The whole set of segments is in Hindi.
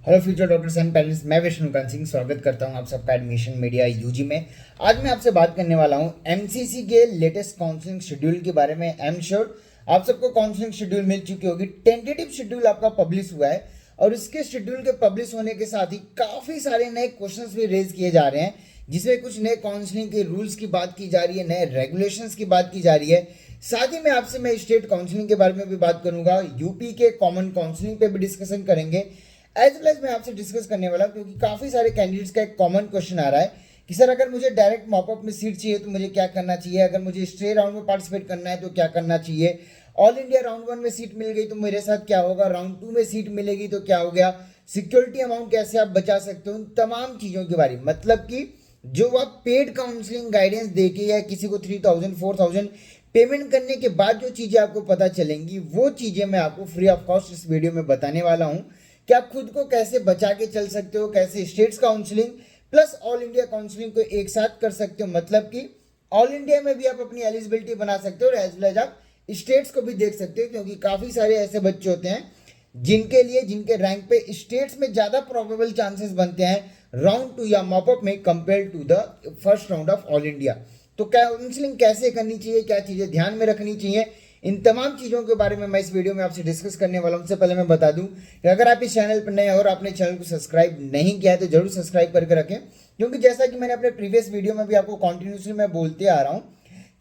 Hello future doctors and parents, मैं विष्णुकांत सिंह स्वागत करता हूं आप सबका एडमिशन मीडिया यूजी में। आज मैं आपसे बात करने वाला हूं एमसीसी के लेटेस्ट काउंसलिंग शेड्यूल के बारे में। आई एम श्योर आप सबको काउंसलिंग शेड्यूल मिल चुकी होगी। टेंटेटिव शेड्यूल आपका पब्लिश हुआ है और इसके शेड्यूल के पब्लिश होने के साथ ही काफ़ी सारे नए क्वेश्चंस भी रेज किए जा रहे हैं, जिसमें कुछ नए काउंसलिंग के रूल्स की बात की जा रही है, नए रेगुलेशंस की बात की जा रही है। साथ ही में आपसे मैं स्टेट काउंसलिंग के बारे में भी बात करूंगा, यूपी के कॉमन काउंसलिंग पे भी डिस्कशन करेंगे। एज वेल एज मैं आपसे डिस्कस करने वाला हूँ, क्योंकि काफ़ी सारे कैंडिडेट्स का एक कॉमन क्वेश्चन आ रहा है कि सर अगर मुझे डायरेक्ट मॉपअप में सीट चाहिए तो मुझे क्या करना चाहिए, अगर मुझे स्ट्रे राउंड में पार्टिसिपेट करना है तो क्या करना चाहिए, ऑल इंडिया राउंड 1 में सीट मिल गई तो मेरे साथ क्या होगा, राउंड 2 में सीट मिलेगी तो क्या हो गया, सिक्योरिटी अमाउंट कैसे आप बचा सकते हो, उन तमाम चीज़ों के बारे में। मतलब कि जो आप पेड काउंसलिंग गाइडेंस देके या किसी को 3000 4000 पेमेंट करने के बाद जो चीज़ें आपको पता चलेंगी, वो चीज़ें मैं आपको फ्री ऑफ कॉस्ट इस वीडियो में बताने वाला हूँ कि आप खुद को कैसे बचा के चल सकते हो, कैसे states counselling plus all India counselling को एक साथ कर सकते हो। मतलब कि ऑल इंडिया में भी आप अपनी एलिजिबिलिटी बना सकते हो और एज वेल एज आप स्टेट्स को भी देख सकते हो, क्योंकि काफ़ी सारे ऐसे बच्चे होते हैं जिनके लिए जिनके रैंक पे स्टेट्स में ज़्यादा प्रोबेबल चांसेस बनते हैं राउंड 2 या मॉपअप में compare to the first round of all India. तो काउंसलिंग कैसे करनी चाहिए, क्या चीज़ें ध्यान में रखनी चाहिए, इन तमाम चीज़ों के बारे में मैं इस वीडियो में आपसे डिस्कस करने वाला हूं। उससे पहले मैं बता दूं कि अगर आप इस चैनल पर नए और आपने चैनल को सब्सक्राइब नहीं किया है तो जरूर सब्सक्राइब करके रखें, क्योंकि जैसा कि मैंने अपने प्रीवियस वीडियो में भी आपको कॉन्टिन्यूसली मैं बोलते आ रहा हूँ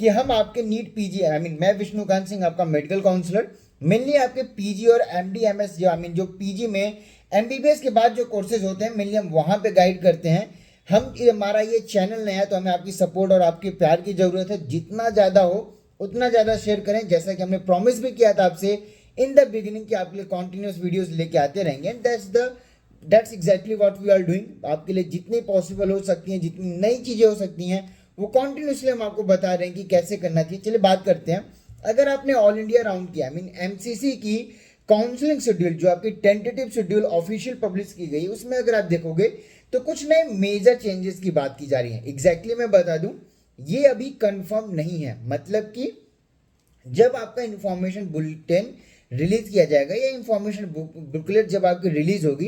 कि हम आपके नीट पीजी मैं विष्णुकांत सिंह आपका मेडिकल काउंसलर मेनली आपके पीजी और एमडी एमएस जो पीजी में एमबीबीएस के बाद जो कोर्सेज होते हैं मेनली हम वहाँ पे गाइड करते हैं। हमारा ये चैनल नया है तो हमें आपकी सपोर्ट और आपके प्यार की ज़रूरत है। जितना ज़्यादा हो उतना ज़्यादा शेयर करें, जैसा कि हमने प्रॉमिस भी किया था आपसे इन द बिगिनिंग कि आपके लिए कॉन्टिन्यूस वीडियोस लेके आते रहेंगे। And that's exactly what we are doing. आपके लिए जितनी पॉसिबल हो सकती हैं, जितनी नई चीज़ें हो सकती हैं, वो कॉन्टिन्यूसली हम आपको बता रहे हैं कि कैसे करना चाहिए। चलिए बात करते हैं। अगर आपने ऑल इंडिया राउंड किया एमसीसी की काउंसलिंग शेड्यूल जो आपकी टेंटेटिव शेड्यूल ऑफिशियल पब्लिश की गई, उसमें अगर आप देखोगे तो कुछ नए मेजर चेंजेस की बात की जा रही है। एग्जैक्टली मैं बता दूं, ये अभी कंफर्म नहीं है। मतलब कि जब आपका इंफॉर्मेशन बुलेटिन रिलीज किया जाएगा या इंफॉर्मेशन बुकलेट जब आपकी रिलीज होगी,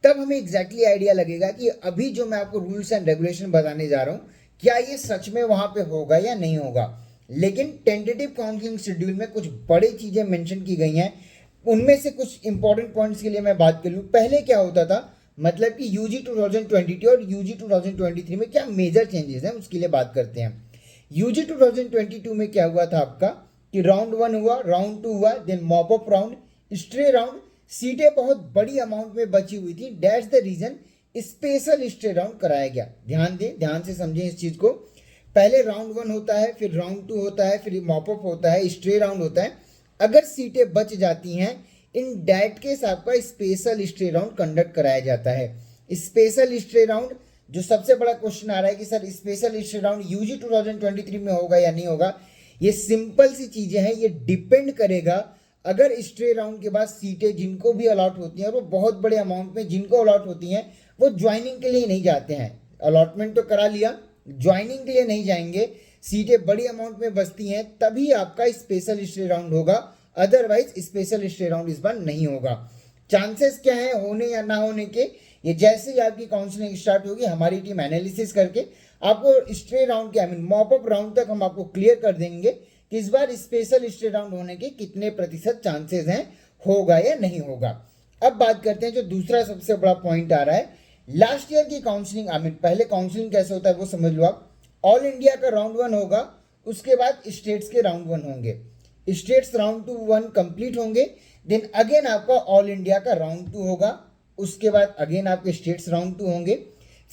तब हमें एग्जैक्टली आइडिया लगेगा कि अभी जो मैं आपको रूल्स एंड रेगुलेशन बताने जा रहा हूँ क्या ये सच में वहां पे होगा या नहीं होगा। लेकिन टेंटेटिव काउंसलिंग शेड्यूल में कुछ बड़ी चीजें मेंशन की गई हैं। उनमें से कुछ इंपॉर्टेंट पॉइंट्स के लिए मैं बात कर लूँ। पहले क्या होता था, मतलब कि यूजी 2022 और यूजी 2023 में क्या मेजर चेंजेस हैं उसके लिए बात करते हैं। यूजी 2022 में क्या हुआ था आपका कि राउंड 1 हुआ, राउंड 2 हुआ, then mop up round, stray round. सीटें बहुत बड़ी अमाउंट में बची हुई थी, that's the reason special stray round कराया गया। ध्यान दें, ध्यान से समझें इस चीज को। पहले राउंड 1 होता है, फिर राउंड 2 होता है, फिर मॉपअप होता है, स्ट्रे राउंड होता है। अगर सीटें बच जाती हैं, इन दैट केस आपका स्पेशल स्ट्रे राउंड कंडक्ट कराया जाता है। स्पेशल स्ट्रे राउंड जो सबसे बड़ा क्वेश्चन आ रहा है कि sir special stray round UG 2023 में होगा या नहीं होगा, ये सिंपल सी चीजें हैं। ये डिपेंड करेगा अगर स्ट्रे राउंड के बाद सीटें जिनको भी अलॉट होती हैं और वो बहुत बड़े अमाउंट में जिनको अलॉट होती हैं, वो ज्वाइनिंग के लिए नहीं जाते हैं। अलॉटमेंट तो करा लिया, ज्वाइनिंग के लिए नहीं जाएंगे, सीटें बड़ी अमाउंट में बचती हैं, तभी आपका स्पेशल स्ट्रे राउंड होगा। अदरवाइज स्पेशल स्ट्रे राउंड इस बार नहीं होगा। चांसेस क्या है होने या ना होने के, ये जैसे ही आपकी काउंसलिंग स्टार्ट होगी हमारी टीम एनालिसिस करके आपको स्ट्रे राउंड के मॉपअप राउंड तक हम आपको क्लियर कर देंगे कि इस बार स्पेशल स्ट्रे राउंड होने के कितने प्रतिशत चांसेस हैं, होगा या नहीं होगा। अब बात करते हैं जो दूसरा सबसे बड़ा पॉइंट आ रहा है, लास्ट ईयर की काउंसलिंग। पहले काउंसलिंग कैसे होता है वो समझ लो आप। ऑल इंडिया का राउंड 1 होगा, उसके बाद स्टेट्स के राउंड 1 होंगे, स्टेट्स राउंड 2 1 कंप्लीट होंगे, देन अगेन आपका ऑल इंडिया का राउंड 2 होगा, उसके बाद अगेन आपके स्टेट्स राउंड 2 होंगे,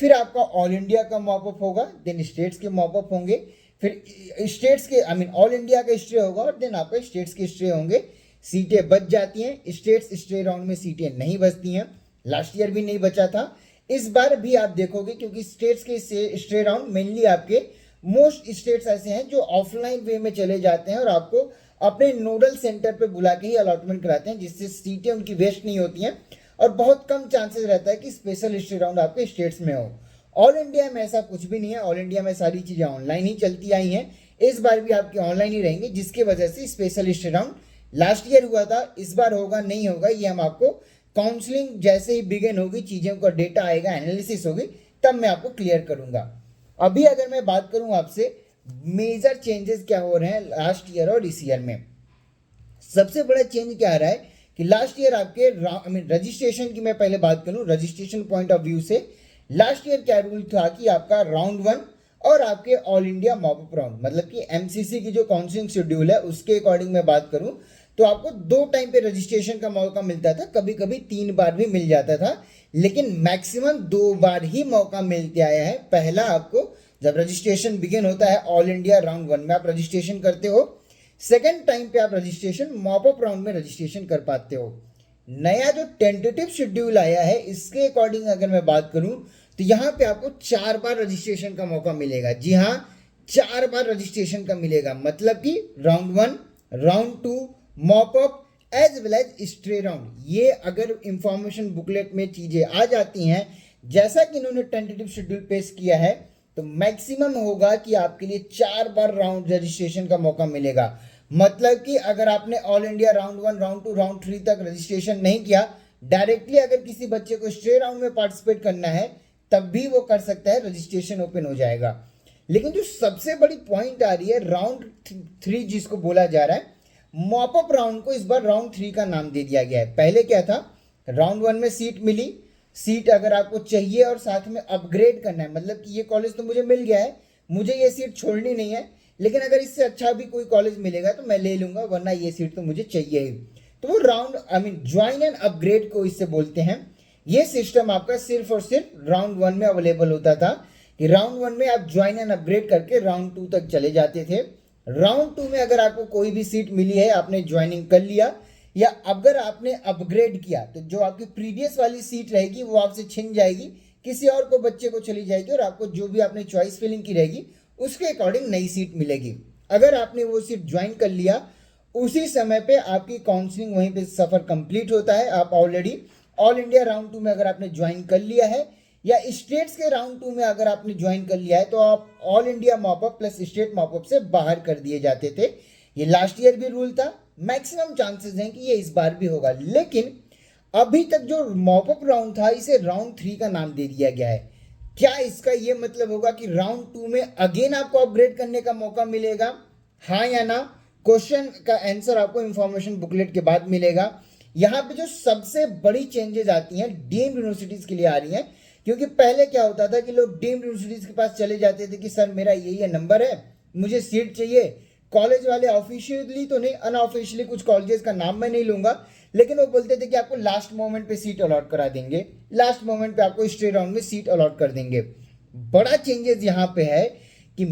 फिर आपका ऑल इंडिया का मॉपअप होगा, देन स्टेट्स के मॉपअप होंगे, फिर स्टेट्स के ऑल इंडिया का स्ट्रे होगा और देन आपका स्टेट्स के स्ट्रे होंगे। सीटें बच जाती हैं, स्टेट्स स्ट्रे राउंड में सीटें नहीं बचती हैं, लास्ट ईयर भी नहीं बचा था, इस बार भी आप देखोगे, क्योंकि स्टेट्स के स्ट्रे राउंड मेनली आपके मोस्ट स्टेट्स ऐसे हैं जो ऑफलाइन वे में चले जाते हैं और आपको अपने नोडल सेंटर पे बुला के ही अलॉटमेंट कराते हैं, जिससे सीटें उनकी वेस्ट नहीं होती हैं और बहुत कम चांसेस रहता है कि स्पेशल स्ट्रे राउंड आपके स्टेट्स में हो। ऑल इंडिया में ऐसा कुछ भी नहीं है, ऑल इंडिया में सारी चीज़ें ऑनलाइन ही चलती आई हैं, इस बार भी आपकी ऑनलाइन ही रहेंगी, जिसकी वजह से special stray round last year हुआ था, इस बार होगा नहीं होगा ये हम आपको काउंसलिंग जैसे ही बिगिन होगी, चीज़ों का डेटा आएगा, एनालिसिस होगी, तब मैं आपको क्लियर करूंगा। अभी अगर मैं बात करूं आपसे मेजर चेंजेस क्या हो रहे हैं लास्ट ईयर और इस ईयर में, सबसे बड़ा चेंज क्या आ रहा है कि लास्ट ईयर आपके रजिस्ट्रेशन की मैं पहले बात करूं, रजिस्ट्रेशन पॉइंट ऑफ व्यू से लास्ट ईयर क्या रूल था कि आपका राउंड 1 और आपके ऑल इंडिया मॉपअप राउंड, मतलब कि एमसीसी की जो काउंसलिंग शेड्यूल है उसके अकॉर्डिंग मैं बात करूं तो आपको 2 टाइम पे रजिस्ट्रेशन का मौका मिलता था, कभी कभी 3 बार भी मिल जाता था, लेकिन मैक्सिमम 2 बार ही मौका मिलते आया है। पहला आपको जब रजिस्ट्रेशन बिगिन होता है ऑल इंडिया राउंड 1 में आप रजिस्ट्रेशन करते हो, सेकेंड टाइम पे आप रजिस्ट्रेशन मॉपअप राउंड में रजिस्ट्रेशन कर पाते हो। नया जो टेंटेटिव शेड्यूल आया है इसके अकॉर्डिंग अगर मैं बात करूं तो यहाँ पे आपको 4 बार रजिस्ट्रेशन का मौका मिलेगा। जी हाँ, 4 बार रजिस्ट्रेशन का मिलेगा, मतलब कि round 1, round 2, mop up as well as stray round. ये अगर इंफॉर्मेशन बुकलेट में चीजें आ जाती हैं जैसा कि इन्होंने टेंटेटिव शेड्यूल पेश किया है, तो मैक्सिमम होगा कि आपके लिए 4 बार राउंड रजिस्ट्रेशन का मौका मिलेगा। मतलब कि अगर आपने all India round 1, round 2, round 3 तक रजिस्ट्रेशन नहीं किया, डायरेक्टली अगर किसी बच्चे को स्ट्रे राउंड में पार्टिसिपेट करना है तब भी वो कर सकता है, रजिस्ट्रेशन ओपन हो जाएगा। लेकिन जो सबसे बड़ी पॉइंट आ रही है राउंड 3 जिसको बोला जा रहा है, मॉपअप राउंड को इस बार राउंड 3 का नाम दे दिया गया है। पहले क्या था, राउंड 1 में सीट मिली, सीट अगर आपको चाहिए और साथ में अपग्रेड करना है, मतलब कि ये कॉलेज तो मुझे मिल गया है, मुझे ये सीट छोड़नी नहीं है, लेकिन अगर इससे अच्छा भी कोई कॉलेज मिलेगा तो मैं ले लूंगा, वरना ये सीट तो मुझे चाहिए ही। तो वो राउंड ज्वाइन एंड अपग्रेड को इससे बोलते हैं। ये सिस्टम आपका सिर्फ और सिर्फ राउंड 1 में अवेलेबल होता था कि राउंड 1 में आप ज्वाइन एंड अपग्रेड करके राउंड 2 तक चले जाते थे। राउंड 2 में अगर आपको कोई भी सीट मिली है, आपने ज्वाइनिंग कर लिया, या अगर आपने अपग्रेड किया तो जो आपकी प्रीवियस वाली सीट रहेगी वो आपसे छिन जाएगी, किसी और को बच्चे को चली जाएगी और आपको जो भी आपने चॉइस फिलिंग की रहेगी उसके अकॉर्डिंग नई सीट मिलेगी। अगर आपने वो सीट ज्वाइन कर लिया, उसी समय पे आपकी काउंसलिंग वहीं पे सफर कंप्लीट होता है। आप ऑलरेडी ऑल इंडिया राउंड 2 में अगर आपने ज्वाइन कर लिया है या स्टेट्स के राउंड 2 में अगर आपने ज्वाइन कर लिया है तो आप all India mop up plus state mop up से बाहर कर दिए जाते थे। ये लास्ट ईयर भी रूल था, मैक्सिमम चांसेस हैं कि ये इस बार भी होगा। लेकिन अभी तक जो मॉपअप राउंड था इसे राउंड 3 का नाम दे दिया गया है। क्या इसका ये मतलब होगा कि राउंड 2 में अगेन आपको अपग्रेड करने का मौका मिलेगा, हाँ या ना? क्वेश्चन का आंसर आपको इंफॉर्मेशन बुकलेट के बाद मिलेगा। यहाँ पे जो सबसे बड़ी चेंजेस आती हैं डीम्ड यूनिवर्सिटीज के लिए आ रही हैं, क्योंकि पहले क्या होता था कि लोग डीम्ड यूनिवर्सिटीज के पास चले जाते थे कि सर मेरा ये नंबर है, मुझे सीट चाहिए। कॉलेज वाले ऑफिशियली तो नहीं, अनऑफिशियली कुछ कॉलेजेस का नाम मैं नहीं लूंगा, लेकिन वो बोलते थे कि आपको लास्ट मोमेंट पे सीट अलॉट करा देंगे, लास्ट मोमेंट पे आपको स्ट्रे राउंड में सीट अलॉट कर देंगे। बड़ा चेंजेस यहाँ पे है कि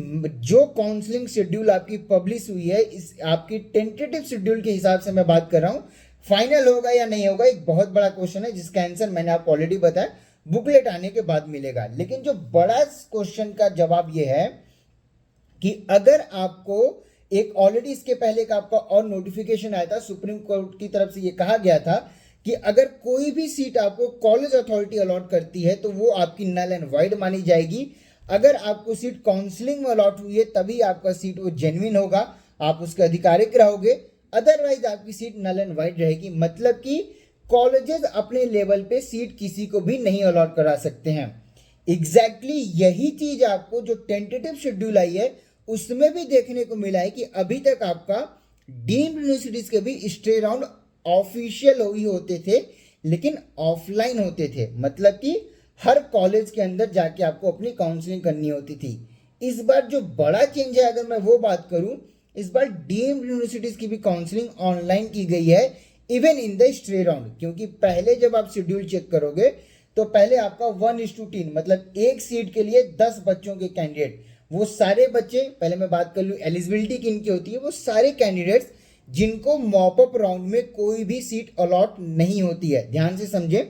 जो काउंसलिंग शेड्यूल आपकी पब्लिश हुई है, इस आपकी टेंटेटिव शेड्यूल के हिसाब से मैं बात कर रहा हूँ, फाइनल होगा या नहीं होगा एक बहुत बड़ा क्वेश्चन है, जिसका आंसर मैंने आपको ऑलरेडी बताया, बुकलेट आने के बाद मिलेगा। लेकिन जो बड़ा क्वेश्चन का जवाब ये है कि अगर आपको एक ऑलरेडी इसके पहले का आपका और नोटिफिकेशन आया था, सुप्रीम कोर्ट की तरफ से ये कहा गया था कि अगर कोई भी सीट आपको कॉलेज अथॉरिटी अलॉट करती है तो वो आपकी नल एंड वाइड मानी जाएगी। अगर आपको सीट काउंसलिंग में अलॉट हुई है तभी आपका सीट वो जेन्युइन होगा, आप उसके अधिकारिक रहोगे, अदरवाइज आपकी सीट नल एंड वाइड रहेगी। मतलब कि कॉलेजेस अपने लेवल पे सीट किसी को भी नहीं अलॉट करा सकते हैं। एग्जैक्टली यही चीज आपको जो टेंटेटिव शेड्यूल आई है उसमें भी देखने को मिला है कि अभी तक आपका डीम्ड यूनिवर्सिटीज के भी स्ट्रे राउंड ऑफिशियल ही होते थे, लेकिन ऑफलाइन होते थे, मतलब कि हर कॉलेज के अंदर जाके आपको अपनी काउंसलिंग करनी होती थी। इस बार जो बड़ा चेंज है अगर मैं वो बात करूं, इस बार डीम्ड यूनिवर्सिटीज की भी काउंसलिंग ऑनलाइन की गई है, even in the stray round. क्योंकि पहले जब आप शेड्यूल चेक करोगे तो पहले आपका 1:3, मतलब एक सीट के लिए 10 बच्चों के कैंडिडेट, वो सारे बच्चे, पहले मैं बात कर लूँ एलिजिबिलिटी किनकी होती है, वो सारे कैंडिडेट्स जिनको मॉपअप राउंड में कोई भी सीट अलॉट नहीं होती है। ध्यान से समझे,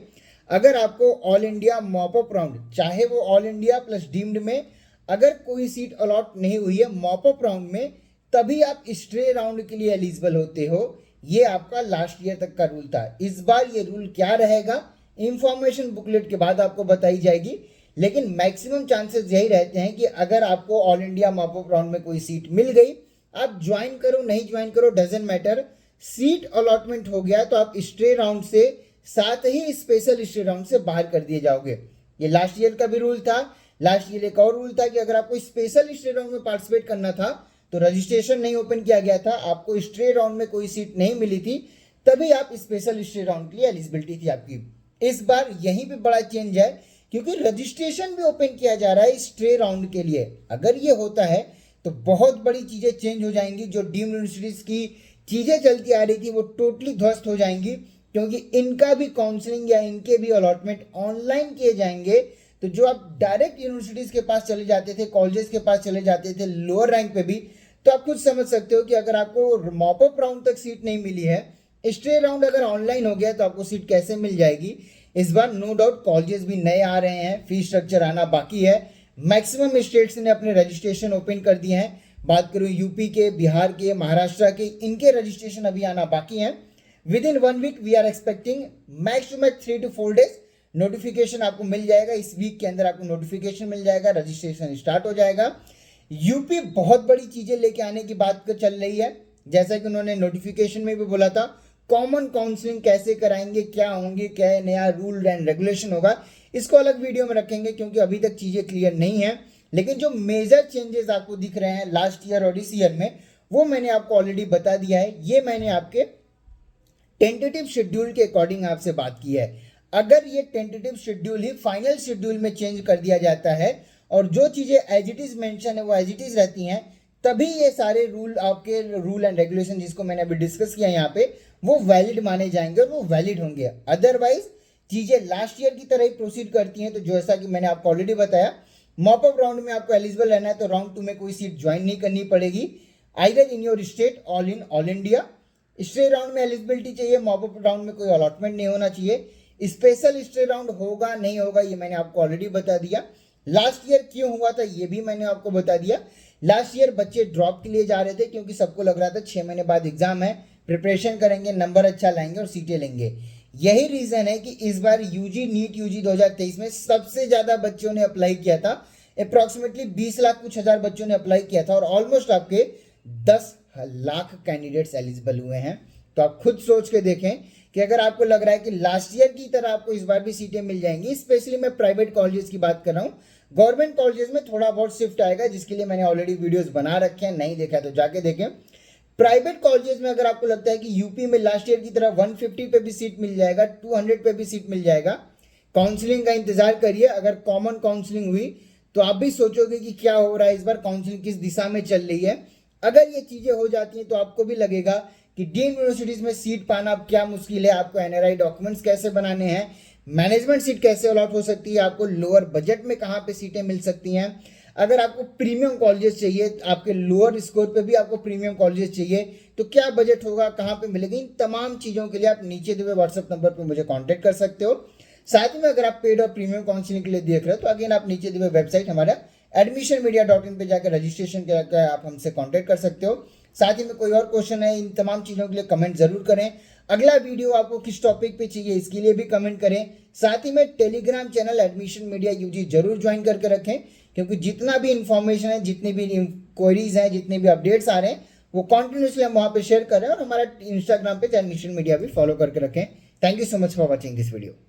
अगर आपको ऑल इंडिया मॉपअप राउंड, चाहे वो ऑल इंडिया प्लस डीम्ड में अगर कोई सीट अलॉट नहीं हुई है मॉपअप राउंड में, तभी आप स्ट्रे राउंड के लिए एलिजिबल होते हो। ये आपका लास्ट ईयर तक का रूल था। इस बार ये रूल क्या रहेगा इंफॉर्मेशन बुकलेट के बाद आपको बताई जाएगी, लेकिन मैक्सिमम चांसेस यही रहते हैं कि अगर आपको ऑल इंडिया मॉपअप राउंड में कोई सीट मिल गई, आप ज्वाइन करो नहीं ज्वाइन करो डजेंट मैटर, सीट अलॉटमेंट हो गया तो आप स्ट्रे राउंड से साथ ही स्पेशल स्टे राउंड से बाहर कर दिए जाओगे। ये लास्ट ईयर का भी रूल था। लास्ट ईयर एक और रूल था कि अगर आपको स्पेशल स्टे राउंड में पार्टिसिपेट करना था तो रजिस्ट्रेशन नहीं ओपन किया गया था, आपको स्टे राउंड में कोई सीट नहीं मिली थी, तभी आप स्पेशल स्टे राउंड के लिए एलिजिबिलिटी थी आपकी। इस बार यहीं पे बड़ा चेंज है क्योंकि रजिस्ट्रेशन भी ओपन किया जा रहा है स्टे राउंड के लिए। अगर ये होता है तो बहुत बड़ी चीजें चेंज हो जाएंगी। जो डीम्ड यूनिवर्सिटीज की चीजें चलती आ रही थी वो टोटली ध्वस्त हो जाएंगी, क्योंकि इनका भी काउंसलिंग या इनके भी अलॉटमेंट ऑनलाइन किए जाएंगे। तो जो आप डायरेक्ट यूनिवर्सिटीज के पास चले जाते थे, कॉलेजेस के पास चले जाते थे लोअर रैंक पे भी, तो आप खुद समझ सकते हो कि अगर आपको मॉपअप राउंड तक सीट नहीं मिली है, स्टे राउंड अगर ऑनलाइन हो गया तो आपको सीट कैसे मिल जाएगी। इस बार नो डाउट कॉलेजेस भी नए आ रहे हैं, फीस स्ट्रक्चर आना बाकी है। मैक्सिमम स्टेट्स ने अपने रजिस्ट्रेशन ओपन कर दिए हैं। बात करूं यूपी के, बिहार के, महाराष्ट्र के, इनके रजिस्ट्रेशन अभी आना बाकी हैं। Within 1 week we are expecting max to max 3 to 4 days notification आपको मिल जाएगा। इस वीक के अंदर आपको नोटिफिकेशन मिल जाएगा, रजिस्ट्रेशन स्टार्ट हो जाएगा। यूपी बहुत बड़ी चीजें लेके आने की बात चल रही है, जैसा कि उन्होंने नोटिफिकेशन में भी बोला था। कॉमन काउंसलिंग कैसे कराएंगे, क्या होंगे, क्या नया रूल एंड रेगुलेशन होगा, इसको अलग वीडियो में रखेंगे क्योंकि अभी तक चीजें क्लियर नहीं है। लेकिन जो मेजर चेंजेस आपको दिख रहे हैं लास्ट ईयर और इस ईयर में, वो मैंने आपको ऑलरेडी बता दिया है। ये मैंने आपके टेंटेटिव शेड्यूल के अकॉर्डिंग आपसे बात की है। अगर ये टेंटेटिव शेड्यूल ही फाइनल शेड्यूल में चेंज कर दिया जाता है और जो चीजें एज इट इज मेंशन है वो एज इट इज रहती हैं, तभी ये सारे रूल, आपके रूल एंड रेगुलेशन जिसको मैंने अभी डिस्कस किया यहाँ पे, वो वैलिड माने जाएंगे और वो वैलिड होंगे। अदरवाइज चीजें लास्ट ईयर की तरह ही प्रोसीड करती हैं। तो जैसा कि मैंने आपको ऑलरेडी बताया, मॉपअप राउंड में आपको एलिजिबल रहना है तो राउंड 2 में कोई सीट ज्वाइन नहीं करनी पड़ेगी। Either in your state all India. Stay round में एलिजिबिलिटी चाहिए, मॉपअप राउंड में कोई अलॉटमेंट नहीं होना चाहिए। स्पेशल स्टे राउंड होगा नहीं होगा ये मैंने आपको ऑलरेडी बता दिया। लास्ट ईयर क्यों हुआ था ये भी मैंने आपको बता दिया। लास्ट ईयर बच्चे ड्रॉप के लिए जा रहे थे क्योंकि सबको लग रहा था 6 महीने बाद एग्जाम है, प्रिपरेशन करेंगे, नंबर अच्छा लाएंगे और सीटें लेंगे। यही रीजन है कि इस बार यूजी नीट यूजी 2023 में सबसे ज्यादा बच्चों ने अप्लाई किया था। अप्रोक्सीमेटली 20 लाख कुछ हजार बच्चों ने अप्लाई किया था और ऑलमोस्ट आपके 10 लाख कैंडिडेट्स एलिजिबल हुए हैं। तो आप खुद सोच के देखें कि अगर आपको लग रहा है कि लास्ट ईयर की तरह आपको इस बार भी सीटें मिल जाएंगी, स्पेशली मैं प्राइवेट कॉलेजेस की बात कर रहा हूँ। गवर्नमेंट कॉलेजेस में थोड़ा बहुत शिफ्ट आएगा, जिसके लिए मैंने ऑलरेडी वीडियोस बना रखे हैं, नहीं देखा तो जाके देखें। प्राइवेट कॉलेजेस में अगर आपको लगता है कि यूपी में लास्ट ईयर की तरह 150 पे भी सीट मिल जाएगा, 200 पे भी सीट मिल जाएगा, काउंसलिंग का इंतजार करिए। अगर कॉमन काउंसलिंग हुई तो आप भी सोचोगे कि क्या हो रहा है इस बार, काउंसलिंग किस दिशा में चल रही है। अगर ये चीजें हो जाती हैं तो आपको भी लगेगा कि डीम्ड यूनिवर्सिटीज में सीट पाना अब क्या मुश्किल है। आपको एनआरआई डॉक्यूमेंट्स कैसे बनाने हैं, मैनेजमेंट सीट कैसे अलॉट हो सकती है, आपको लोअर बजट में कहाँ पे सीटें मिल सकती हैं। अगर आपको प्रीमियम कॉलेजेस चाहिए, आपके लोअर स्कोर पे भी आपको प्रीमियम कॉलेजेस चाहिए, तो क्या बजट होगा, कहाँ पे मिलेगी, इन तमाम चीज़ों के लिए आप नीचे दिए हुए व्हाट्सएप नंबर पर मुझे कॉन्टैक्ट कर सकते हो। साथ ही में अगर आप पेड और प्रीमियम काउंसलिंग के लिए देख रहे हो तो अगेन आप नीचे दिए हुए वेबसाइट हमारा admissionmedia.in पे जाकर रजिस्ट्रेशन करके आप हमसे कांटेक्ट कर सकते हो। साथ ही में कोई और क्वेश्चन है, इन तमाम चीज़ों के लिए कमेंट जरूर करें। अगला वीडियो आपको किस टॉपिक पे चाहिए इसके लिए भी कमेंट करें। साथ ही में Telegram channel admission media UG जरूर ज्वाइन करके रखें, क्योंकि जितना भी इंफॉर्मेशन है, जितनी भी क्वेरीज हैं, जितने भी अपडेट्स आ रहे हैं, वो कॉन्टिन्यूसली हम वहाँ पे शेयर करें और हमारा इंस्टाग्राम पे एडमिशन मीडिया भी फॉलो करके रखें। Thank you so much for watching this video.